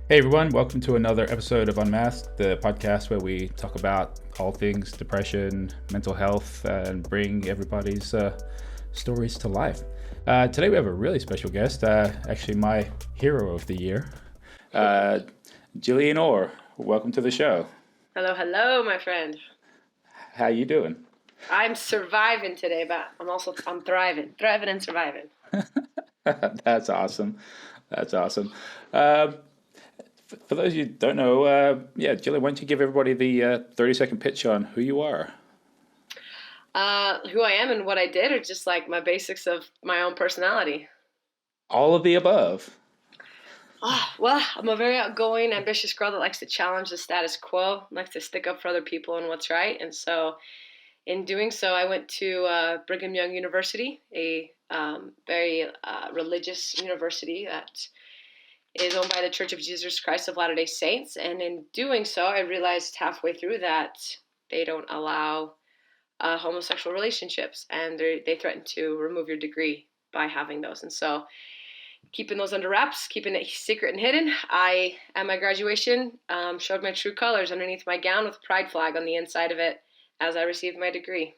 Hey everyone, welcome to another episode of UnMasked, the podcast where we talk about all things depression, mental health, and bring everybody's stories to life. Today we have a really special guest, actually my hero of the year, Jillian Orr. Welcome to the show. Hello, my friend. How you doing? I'm surviving today, but I'm thriving and surviving. That's awesome. That's awesome. For those of you who don't know, Jillian, why don't you give everybody the 30-second pitch on who you are? Who I am and what I did, or just like my basics of my own personality? All of the above. Well, I'm a very outgoing, ambitious girl that likes to challenge the status quo, likes to stick up for other people and what's right. And so, in doing so, I went to Brigham Young University, a very religious university that is owned by the Church of Jesus Christ of Latter-day Saints. And in doing so, I realized halfway through that they don't allow homosexual relationships, and they threaten to remove your degree by having those. And so, keeping those under wraps, keeping it secret and hidden, I, at my graduation, showed my true colors underneath my gown with a pride flag on the inside of it as I received my degree.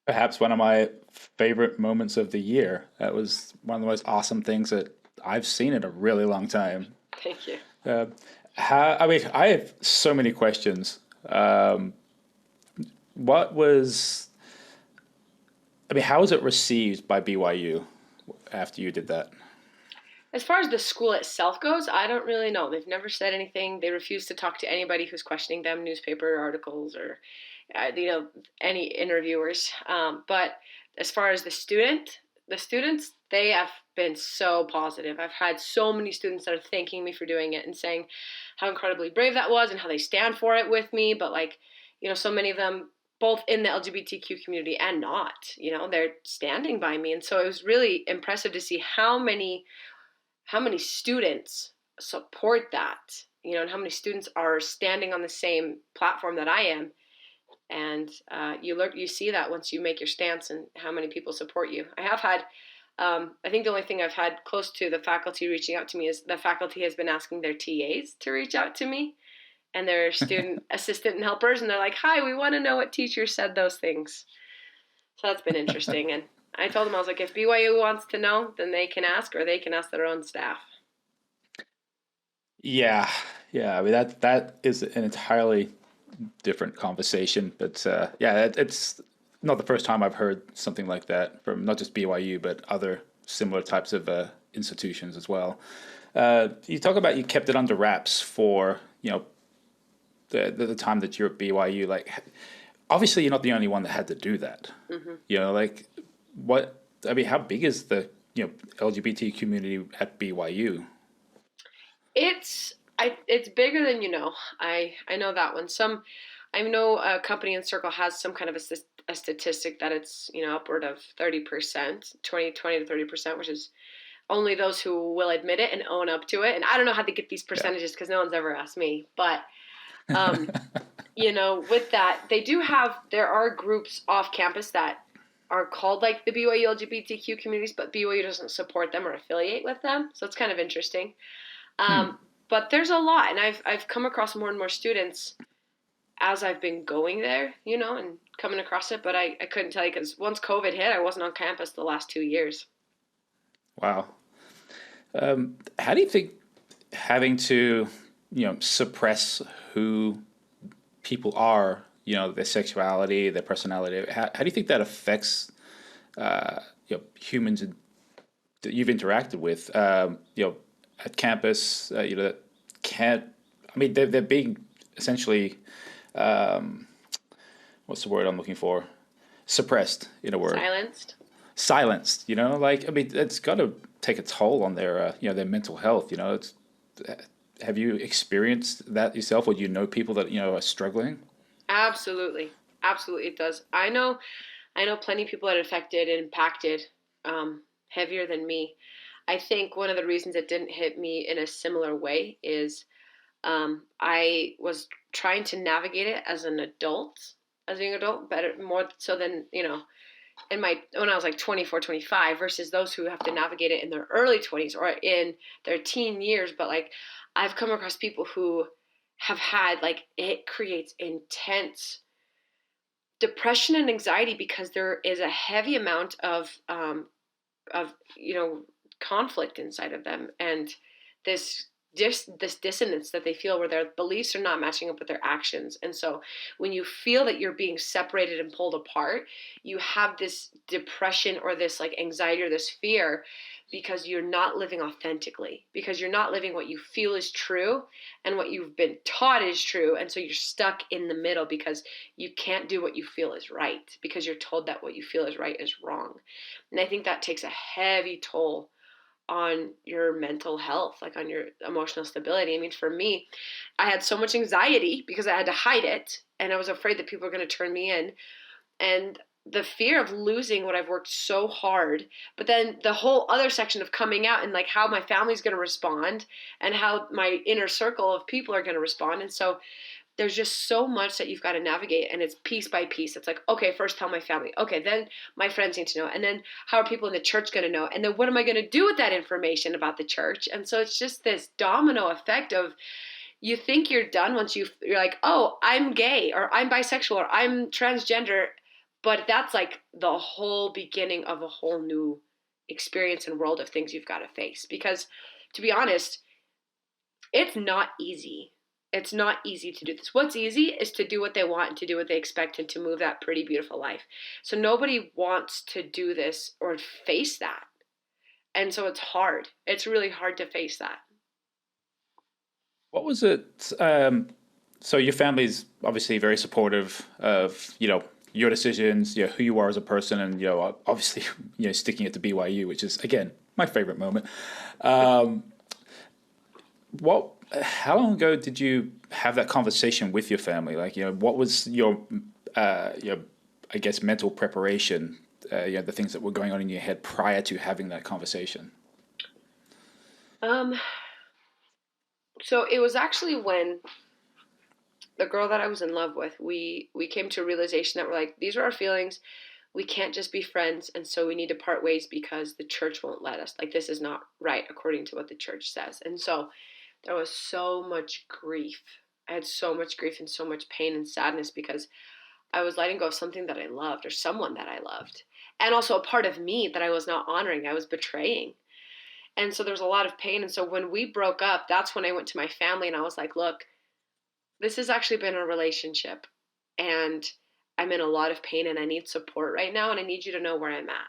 Perhaps one of my favorite moments of the year. That was one of the most awesome things that I've seen in a really long time. Thank you. I have so many questions. How was it received by BYU after you did that? As far as the school itself goes, I don't really know. They've never said anything. They refuse to talk to anybody who's questioning them, newspaper articles or, any interviewers. But as far as the students, they have been so positive. I've had so many students that are thanking me for doing it and saying how incredibly brave that was and how they stand for it with me. But so many of them, both in the LGBTQ community and not, they're standing by me. And so it was really impressive to see how many students support that, and how many students are standing on the same platform that I am. And you see that once you make your stance and how many people support you. I have had, I think the only thing I've had close to the faculty reaching out to me is the faculty has been asking their TAs to reach out to me and their student assistant and helpers. And they're like, hi, we want to know what teacher said those things. So that's been interesting. And I told them, I was like, if BYU wants to know, then they can ask, or they can ask their own staff. Yeah. I mean, that is an entirely different conversation, but it's not the first time I've heard something like that from not just BYU, but other similar types of institutions as well. You talk about you kept it under wraps for, the time that you're at BYU. Like, obviously you're not the only one that had to do that. Mm-hmm. How big is the LGBT community at BYU? It's bigger than you know. I know that one. I know a company in Circle has some kind of a statistic that it's upward of 30%, 20 to 30%, which is only those who will admit it and own up to it. And I don't know how they get these percentages because no one's ever asked me. But with that, there are groups off campus that are called like the BYU LGBTQ communities, but BYU doesn't support them or affiliate with them. So it's kind of interesting. But there's a lot, and I've come across more and more students as I've been going there, and coming across it. But I couldn't tell you because once COVID hit, I wasn't on campus the last 2 years. Wow. How do you think having to, suppress who people are, their sexuality, their personality, how do you think that affects, humans that you've interacted with, at campus, that can't, they're being essentially, what's the word I'm looking for? Suppressed, in a word. Silenced, it's got to take a toll on their, their mental health, have you experienced that yourself, or do you know people that, are struggling? Absolutely it does. I know plenty of people that are affected and impacted, heavier than me. I think one of the reasons it didn't hit me in a similar way is I was trying to navigate it as a young adult, better, more so than, when I was like 24, 25 versus those who have to navigate it in their early 20s or in their teen years. But like I've come across people who have had like it creates intense depression and anxiety because there is a heavy amount of conflict inside of them, and this this dissonance that they feel where their beliefs are not matching up with their actions. And so when you feel that you're being separated and pulled apart, you have this depression or this like anxiety or this fear because you're not living authentically, because you're not living what you feel is true and what you've been taught is true. And so you're stuck in the middle because you can't do what you feel is right because you're told that what you feel is right is wrong. And I think that takes a heavy toll on your mental health, like on your emotional stability. I mean, for me, I had so much anxiety because I had to hide it and I was afraid that people were going to turn me in. And the fear of losing what I've worked so hard, but then the whole other section of coming out and like how my family's going to respond and how my inner circle of people are going to respond. And so there's just so much that you've got to navigate, and it's piece by piece. It's like, okay, first tell my family. Okay, then my friends need to know. And then how are people in the church going to know? And then what am I going to do with that information about the church? And so it's just this domino effect of you think you're done once you're like, oh, I'm gay or I'm bisexual or I'm transgender. But that's like the whole beginning of a whole new experience and world of things you've got to face. Because to be honest, it's not easy. It's not easy to do this. What's easy is to do what they want and to do what they expect and to move that pretty beautiful life. So nobody wants to do this or face that. And so it's hard. It's really hard to face that. What was it? So your family's obviously very supportive of, your decisions, who you are as a person, and, obviously, sticking it to BYU, which is, again, my favorite moment. Um, how long ago did you have that conversation with your family? Like, what was your, I guess, mental preparation, the things that were going on in your head prior to having that conversation? Um, so it was actually when the girl that I was in love with, we came to a realization that we're like, these are our feelings. We can't just be friends, and so we need to part ways because the church won't let us. Like, this is not right according to what the church says. And so there was so much grief. I had so much grief and so much pain and sadness because I was letting go of something that I loved or someone that I loved. And also a part of me that I was not honoring, I was betraying. And so there's a lot of pain. And so when we broke up, that's when I went to my family and I was like, look, this has actually been a relationship and I'm in a lot of pain and I need support right now and I need you to know where I'm at.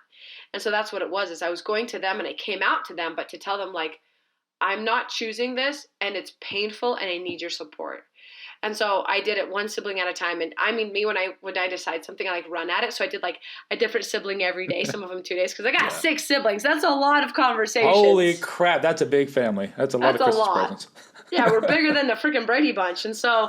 And so that's what it was, is I was going to them and I came out to them, but to tell them like, I'm not choosing this and it's painful and I need your support. And so I did it one sibling at a time. And I mean, me, when I decide something, I like run at it. So I did like a different sibling every day, some of them 2 days, because I got Yeah. 6 siblings. That's a lot of conversations. Holy crap, that's a big family. That's a lot of Christmas presents. Yeah, we're bigger than the freaking Brady Bunch. And so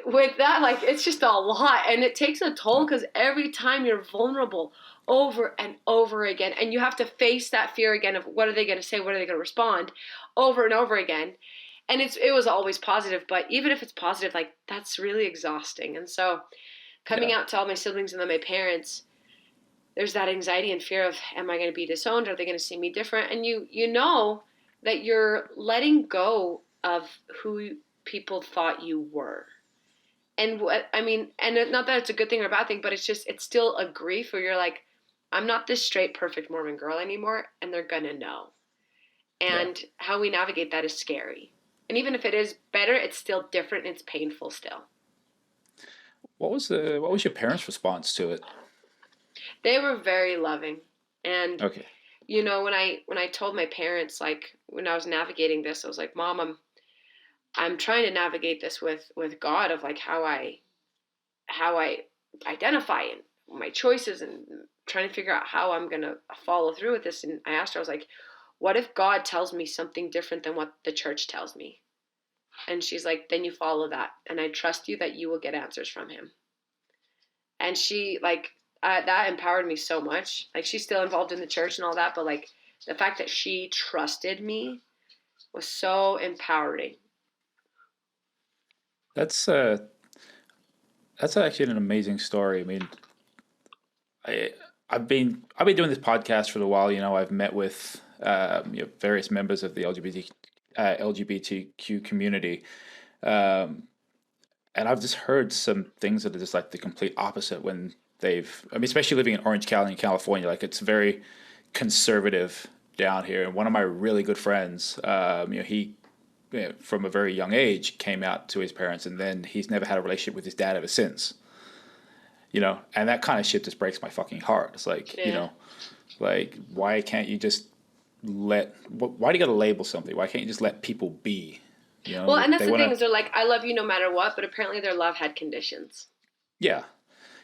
with that, like, it's just a lot. And it takes a toll because every time you're vulnerable over and over again, and you have to face that fear again of what are they going to say? What are they going to respond over and over again? And it was always positive, but even if it's positive, like, that's really exhausting. And so coming Yeah. out to all my siblings and then my parents, there's that anxiety and fear of, am I going to be disowned? Are they going to see me different? And you know that you're letting go of who people thought you were. And what I mean, and not that it's a good thing or a bad thing, but it's still a grief where you're like, I'm not this straight, perfect Mormon girl anymore, and they're gonna know. Yeah. And how we navigate that is scary. And even if it is better, it's still different and it's painful still. What was your parents' response to it? They were very loving. And Okay. when I told my parents, like, when I was navigating this, I was like, Mom, I'm trying to navigate this with God, of like how I identify and my choices, and trying to figure out how I'm going to follow through with this. And I asked her, I was like, what if God tells me something different than what the church tells me? And she's like, then you follow that. And I trust you that you will get answers from him. And she, like, that empowered me so much. Like, she's still involved in the church and all that, but like the fact that she trusted me was so empowering. That's actually an amazing story. I mean, I I've been doing this podcast for a while. I've met with various members of the LGBTQ community, um, and I've just heard some things that are just like the complete opposite when I mean, especially living in Orange County in California, like it's very conservative down here. And one of my really good friends, he from a very young age came out to his parents, and then he's never had a relationship with his dad ever since. And that kind of shit just breaks my fucking heart. It's like, Yeah. like why can't you just why do you got to label something? Why can't you just let people be? Well, and that's They the want thing to, is they're like, I love you no matter what, but apparently their love had conditions. yeah.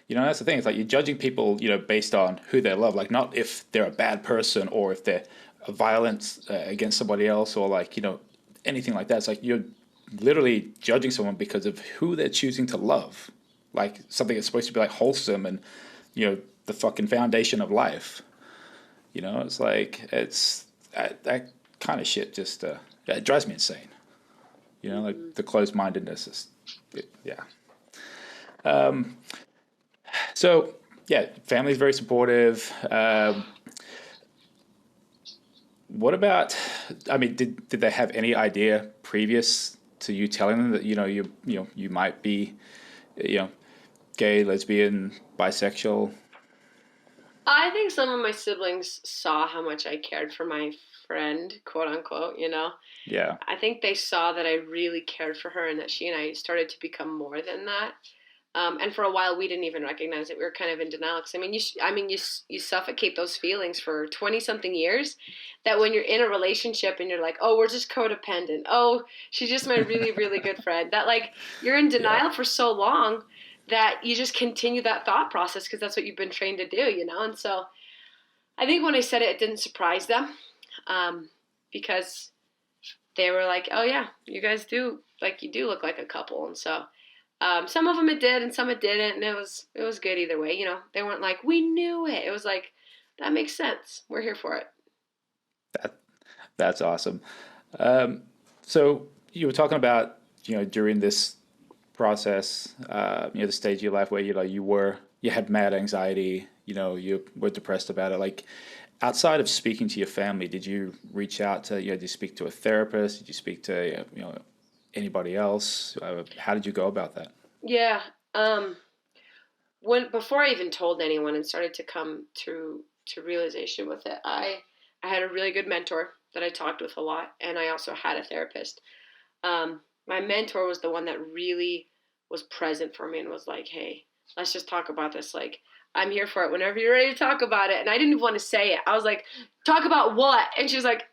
That's the thing. It's like you're judging people, based on who they love, like not if they're a bad person or if they're violent against somebody else or like, anything like that. It's like you're literally judging someone because of who they're choosing to love. Like something that's supposed to be like wholesome and, the fucking foundation of life. It's like, that kind of shit just, it drives me insane. Like the closed mindedness is, yeah. So yeah, family's very supportive. What about? I mean, did they have any idea previous to you telling them that you might be, you know, gay, lesbian, bisexual? I think some of my siblings saw how much I cared for my friend, quote unquote, Yeah, I think they saw that I really cared for her and that she and I started to become more than that. And for a while, we didn't even recognize it. We were kind of in denial. Because you suffocate those feelings for 20 something years. That when you're in a relationship and you're like, oh, we're just codependent. Oh, she's just my really, really good friend. That like you're in yeah, denial for so long that you just continue that thought process because that's what you've been trained to do. And so I think when I said it, it didn't surprise them, because they were like, oh yeah, you guys do like you do look like a couple, and so. Some of them it did, and some it didn't, and it was good either way. They weren't like we knew it. It was like that makes sense. We're here for it. that that's awesome. Um, so you were talking about during this process, the stage of your life where you had mad anxiety, you were depressed about it. Like outside of speaking to your family, did you reach out to did you speak to a therapist? Did you speak to anybody else? How did you go about that? Yeah. When before I even told anyone and started to come to realization with it, I had a really good mentor that I talked with a lot, and I also had a therapist. My mentor was the one that really was present for me and was like, hey, let's just talk about this. Like, I'm here for it whenever you're ready to talk about it. And I didn't even want to say it. I was like, talk about what? And she was like,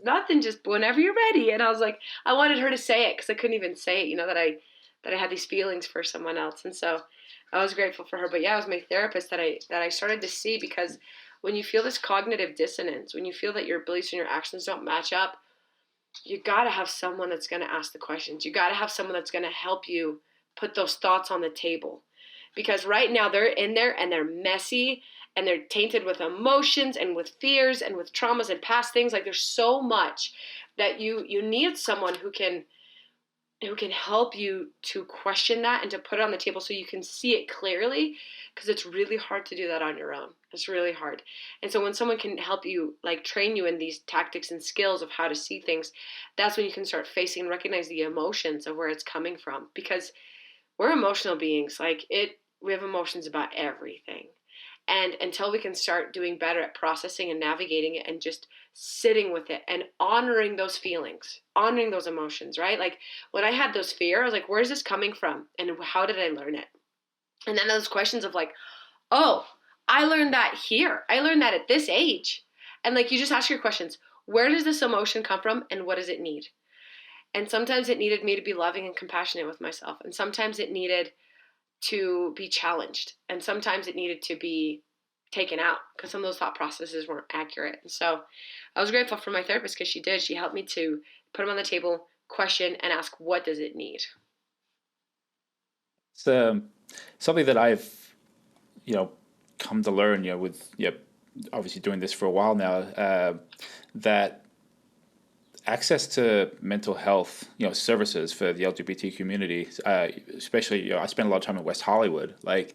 nothing, just whenever you're ready. And I was like, I wanted her to say it because I couldn't even say it, that I had these feelings for someone else. And so I was grateful for her. But yeah, it was my therapist that I started to see, because when you feel this cognitive dissonance, when you feel that your beliefs and your actions don't match up, you got to have someone that's going to ask the questions. You got to have someone that's going to help you put those thoughts on the table. Because right now they're in there and they're messy and they're tainted with emotions and with fears and with traumas and past things. Like there's so much that you need someone who can help you to question that and to put it on the table so you can see it clearly, because it's really hard to do that on your own. It's really hard. And so when someone can help you, like train you in these tactics and skills of how to see things, that's when you can start facing and recognize the emotions of where it's coming from, because we're emotional beings. We have emotions about everything. And until we can start doing better at processing and navigating it and just sitting with it and honoring those feelings, honoring those emotions, right? Like when I had those fear, I was like, where's this coming from? And how did I learn it? And then those questions of like, oh, I learned that here. I learned that at this age. And like you just ask your questions, where does this emotion come from and what does it need? And sometimes it needed me to be loving and compassionate with myself. And sometimes it needed to be challenged, and sometimes it needed to be taken out because some of those thought processes weren't accurate. And so I was grateful for my therapist because she helped me to put them on the table, question, and ask, what does it need? It's something that I've you know come to learn with obviously doing this for a while now, that access to mental health services for the LGBT community, especially I spend a lot of time in West Hollywood. Like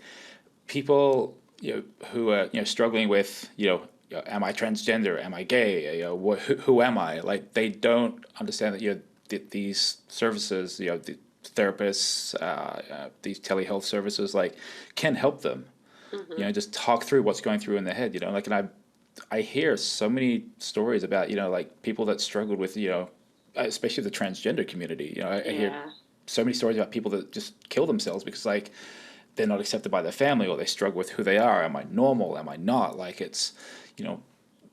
people who are struggling with am I transgender, am I gay, who am I, like they don't understand that these services, the therapists, these telehealth services, like can help them, Mm-hmm. just talk through what's going through in their head, like, and I hear so many stories about like people that struggled with especially the transgender community. I hear Yeah. so many stories about people that just kill themselves because like they're not accepted by their family, or they struggle with who they are. Am I normal? Am I not? Like you know,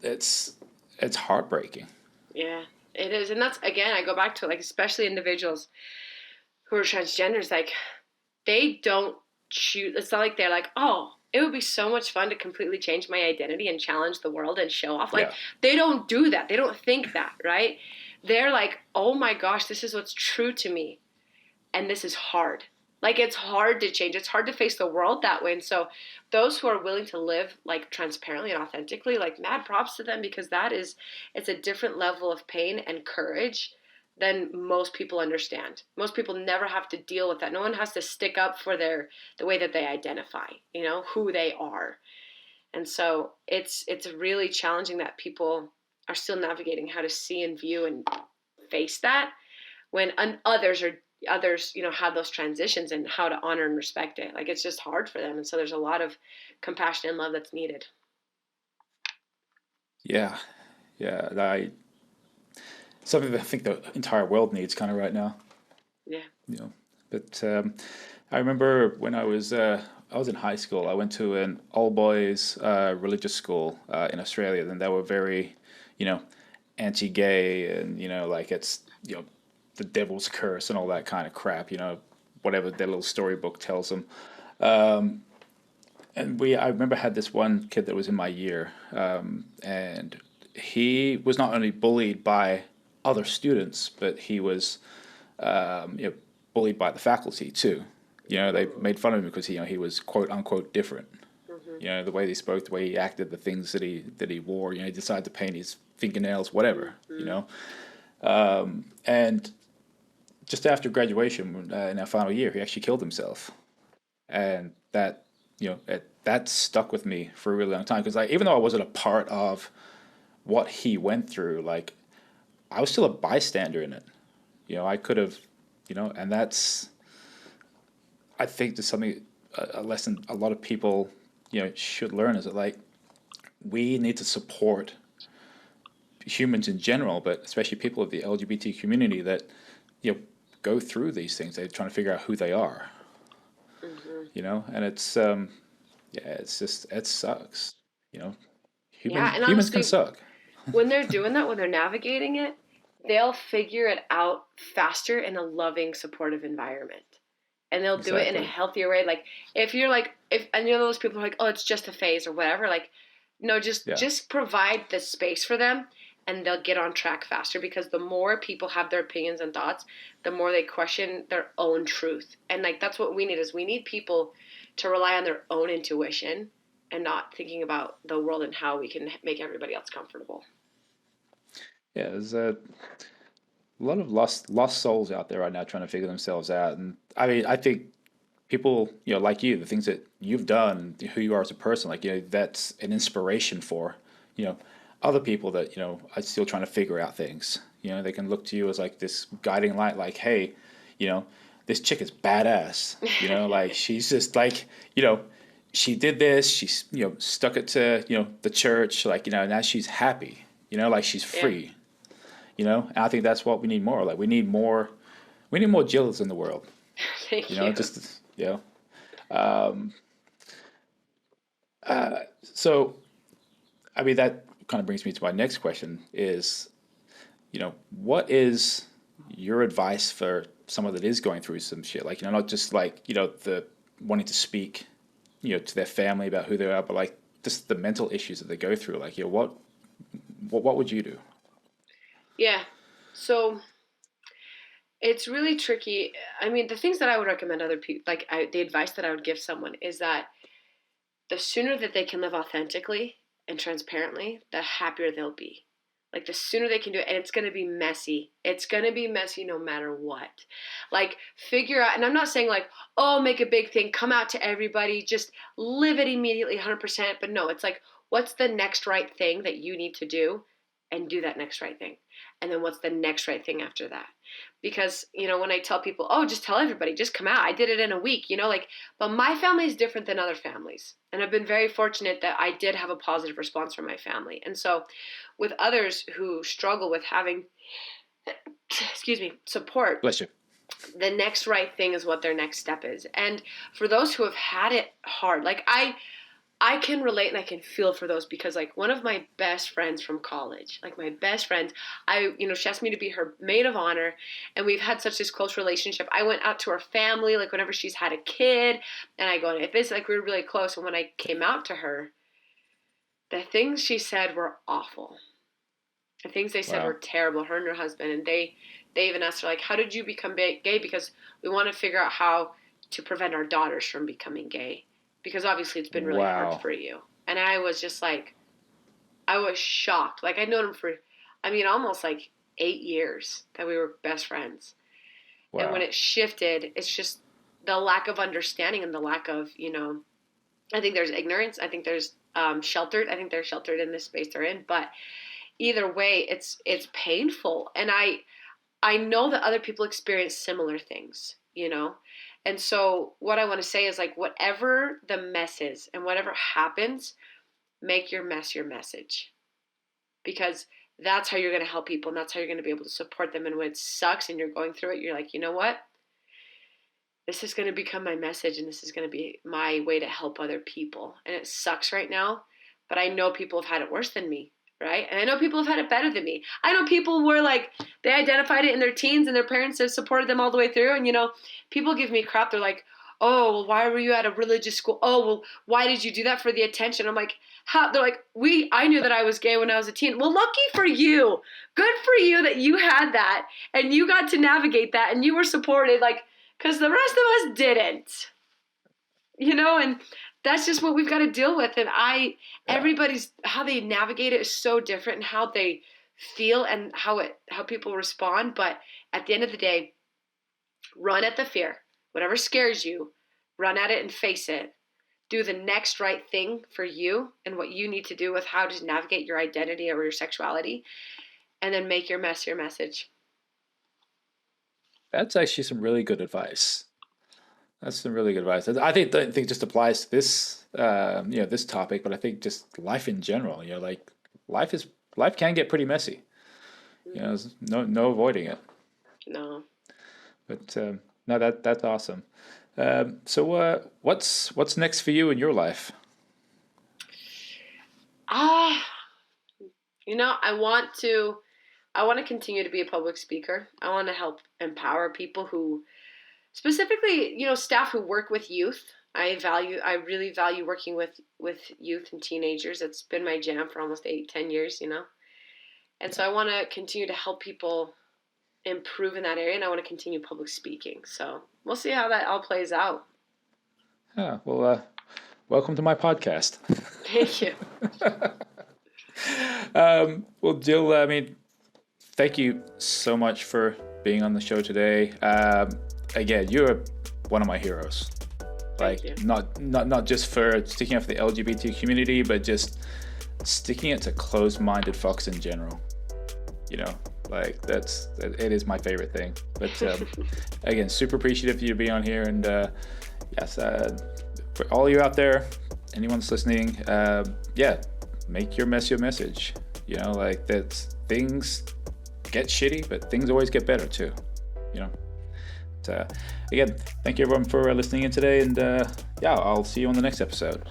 it's it's heartbreaking. Yeah, it is. And that's, again, I go back to, like, especially individuals who are transgenders, like, they don't choose. It's not like they're like, oh, it would be so much fun to completely change my identity and challenge the world and show off. Like, Yeah, they don't do that. They don't think that, right? They're like, oh my gosh, this is what's true to me. And this is hard. Like, it's hard to change. It's hard to face the world that way. And so those who are willing to live like transparently and authentically, like, mad props to them, because it's a different level of pain and courage than most people understand. Most people never have to deal with that. No one has to stick up for the way that they identify, who they are. And so it's really challenging that people are still navigating how to see and view and face that, when others have those transitions, and how to honor and respect it. Like, it's just hard for them, and so there's a lot of compassion and love that's needed. yeah, yeah. Something that I think the entire world needs kind of right now. Yeah. You know, but I remember when I was in high school. I went to an all boys religious school in Australia, and they were very, you know, anti-gay, and like it's the devil's curse and all that kind of crap. Whatever their little storybook tells them. And I remember had this one kid that was in my year, and he was not only bullied by other students, but he was bullied by the faculty too. They made fun of him because he was quote unquote different. Mm-hmm. The way he spoke, the way he acted, the things that he wore. He decided to paint his fingernails, whatever. Mm-hmm. And just after graduation, in our final year, he actually killed himself, and that stuck with me for a really long time, because like even though I wasn't a part of what he went through, like I was still a bystander in it. I could have, and that's, I think there's something, a lesson a lot of people should learn, is that like we need to support humans in general, but especially people of the LGBT community that go through these things. They're trying to figure out who they are, Mm-hmm. and it's yeah, it's just, it sucks. You know, Yeah, and humans can honestly, suck. when they're doing that, when they're navigating it, they'll figure it out faster in a loving, supportive environment. And they'll do it in a Exactly. healthier way. Like, if you're like, if and those people who are like, oh, it's just a phase or whatever, like, no, just Yeah. just provide the space for them, and they'll get on track faster, because the more people have their opinions and thoughts, the more they question their own truth. And like, that's what we need people to rely on their own intuition, and not thinking about the world and how we can make everybody else comfortable. Yeah. There's a lot of lost souls out there right now trying to figure themselves out, and I mean, I think people, like you, the things that you've done, who you are as a person, like that's an inspiration for, you know, other people that are still trying to figure out things. They can look to you as like this guiding light, like, hey, you know, this chick is badass. Like she's just like, she did this. She's stuck it to the church. Like now she's happy. Like she's Yeah. free. And I think that's what we need more. Like we need more Jills in the world. Thank you. Just um, so I mean that kind of brings me to my next question is, what is your advice for someone that is going through some shit? Like, not just like, the wanting to speak, to their family about who they are, but like just the mental issues that they go through. Like, what would you do? Yeah. So it's really tricky. I mean, the things that I would recommend other people, like, the advice that I would give someone, is that the sooner that they can live authentically and transparently, the happier they'll be. Like the sooner they can do it, and it's going to be messy. It's going to be messy no matter what. Like figure out, and I'm not saying like, oh, make a big thing, come out to everybody, just live it immediately 100%. But no, it's like, what's the next right thing that you need to do, and do that next right thing. And then what's the next right thing after that? Because, you know, when I tell people, oh, just tell everybody, just come out. I did it in a week, you know, like, but my family is different than other families. And I've been very fortunate that I did have a positive response from my family. And so with others who struggle with having, support. Bless you. The next right thing is what their next step is. And for those who have had it hard, like I can relate and I can feel for those, because like one of my best friends from college, like my best friend, she asked me to be her maid of honor, and we've had such this close relationship. I went out to her family, like whenever she's had a kid, and I go, and if it's like we were really close. And when I came out to her, the things she said were awful. The things they said were terrible, her and her husband. And they even asked her, like, how did you become gay? Because we want to figure out how to prevent our daughters from becoming gay. Because obviously it's been really hard for you. And I was just like, I was shocked. Like I'd known him for, almost like 8 years that we were best friends. Wow. And when it shifted, it's just the lack of understanding and the lack of, I think there's ignorance. I think there's sheltered. I think they're sheltered in this space they're in. But either way, it's painful. And I know that other people experience similar things, And so what I want to say is like, whatever the mess is and whatever happens, make your mess your message, because that's how you're going to help people. And that's how you're going to be able to support them. And when it sucks and you're going through it, you're like, you know what? This is going to become my message, and this is going to be my way to help other people. And it sucks right now, but I know people have had it worse than me. Right? And I know people have had it better than me. I know people were like, they identified it in their teens and their parents have supported them all the way through. And, people give me crap. They're like, oh, well, why were you at a religious school? Oh, well, why did you do that for the attention? I'm like, how? They're like, I knew that I was gay when I was a teen. Well, lucky for you. Good for you that you had that and you got to navigate that and you were supported, like, because the rest of us didn't, and that's just what we've got to deal with. And everybody's, how they navigate it is so different, and how they feel and how people respond. But at the end of the day, run at the fear. Whatever scares you, run at it and face it. Do the next right thing for you and what you need to do with how to navigate your identity or your sexuality, and then make your mess your message. That's actually some really good advice. That's some really good advice. I think it just applies to this, this topic, but I think just life in general. Like life can get pretty messy. There's no avoiding it. No. But no, that's awesome. So what's next for you in your life? I want to continue to be a public speaker. I want to help empower people who, specifically, staff who work with youth. I really value working with youth and teenagers. It's been my jam for almost 8-10 years, And so I want to continue to help people improve in that area, and I want to continue public speaking. So we'll see how that all plays out. Yeah, well, welcome to my podcast. Thank you. Well, Jill, thank you so much for being on the show today. Again, you're one of my heroes. Like, not just for sticking up for the LGBT community, but just sticking it to closed-minded fucks in general. Like it is my favorite thing. But again, super appreciative of you being on here, and yes, for all you out there, anyone's listening, make your mess your message. Like that things get shitty, but things always get better too. Again, thank you everyone for listening in today, and I'll see you on the next episode.